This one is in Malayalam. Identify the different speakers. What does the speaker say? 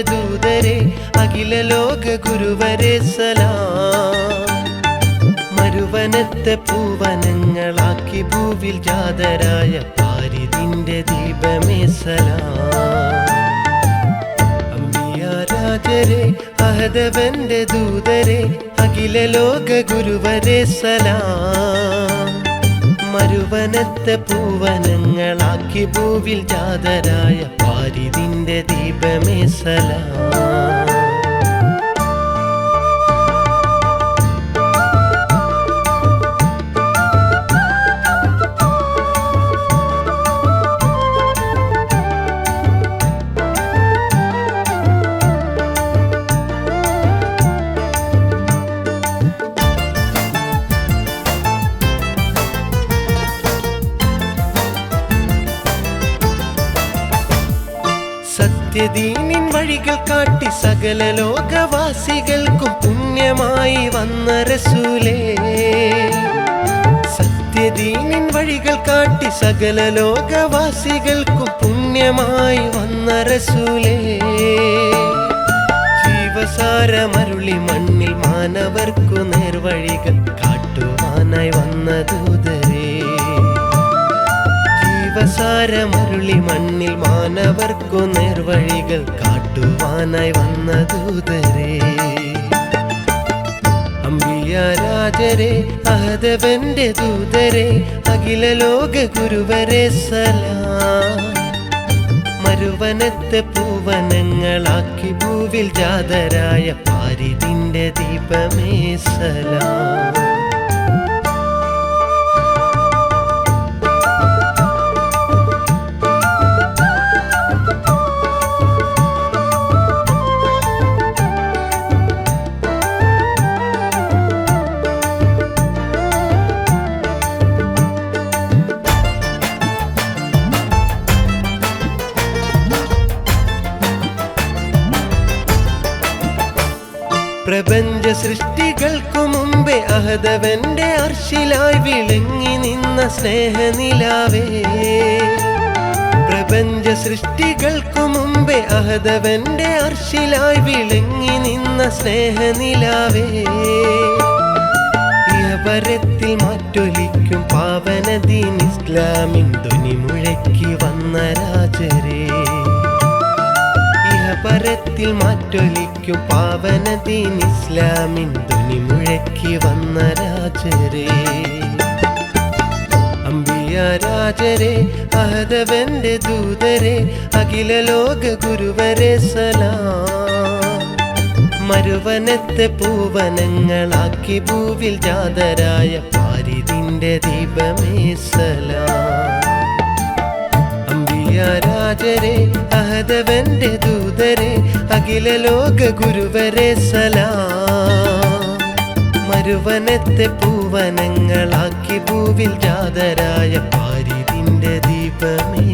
Speaker 1: ദൂതരെ അഖില ലോക ഗുരുവരെ സലാം. മരുവനത്തെ പൂവനങ്ങളാക്കി ഭൂവിൽ ജാതരായ പാരിതിന്റെ ദീപമേ സലാം. അമ്പിയാരാജരെ അഹദവന്റെ ദൂതരെ അഖില ലോക ഗുരുവരെ സലാം. മരുവനത്തെ പൂവനങ്ങളാക്കി ഭൂവിൽ ജാതരായ പാരിതിന്റെ ദീപമേ സലാം. സത്യദീനിൻ വഴികൾ കാട്ടി സകല ലോകവാസികൾക്കും പുണ്യമായി വന്ന റസൂലേ. സത്യദീനിൻ വഴികൾ കാട്ടി സകല ലോകവാസികൾക്കും പുണ്യമായി വന്ന റസൂലേ. ജീവസാരമരുളി മണ്ണിൽ മാനവർക്കു നേർവഴികൾ കാട്ടുവാനായി വന്ന ദൂതരേ. ജീവസാരമരുളി മണ്ണിൽ മാനവർക്കു നേർവഴികൾ കാട്ടുവാനായി വന്ന ദൂതരേ. അമ്പിയാരാജരെ അഹദവന്റെ ദൂതരെ അഖില ലോക ഗുരുവരെ സലാം. മരുവനത്തെ പൂവനങ്ങളാക്കി ഭൂവിൽ ജാതരായ പാരിതിന്റെ ദീപമേ സലാം. പ്രപഞ്ച സൃഷ്ടികൾക്കു മുമ്പേ അഹദവന്റെ അർശിലായി വിളങ്ങി നിന്ന സ്നേഹനിലാവേ. പ്രപഞ്ച സൃഷ്ടികൾക്കു മുമ്പേ അഹദവന്റെ അർശിലായി വിളങ്ങി നിന്ന സ്നേഹനിലാവേ. ഇഹപരത്തിൽ മാറ്റൊലിക്കും പാവനദീൻ ഇസ്ലാമിൻ ധ്വനി മുഴക്കി വന്ന രാജരേ. പരത്തിൽ മാറ്റൊലിക്കും പാവനദീൻ ഇസ്ലാമിൻ ധ്വനി മുഴക്കി വന്ന രാജരേ. അമ്പിയാരാജരെ അഹദവന്റെ ദൂതരെ അഖില ലോക ഗുരുവരെ സലാം. മരുവനത്തെ പൂവനങ്ങളാക്കി ഭൂവിൽ ജാതരായ പാരിതിന്റെ ദീപമേ സലാം. അമ്പിയാരാജരെ അഹദവന്റെ ദൂതരെ അഖില ലോക ഗുരുവരെ സലാം. മരുവനത്തെ പൂവനങ്ങളാക്കി ഭൂവിൽ ജാതരായ പാരിതിന്റെ ദീപമേ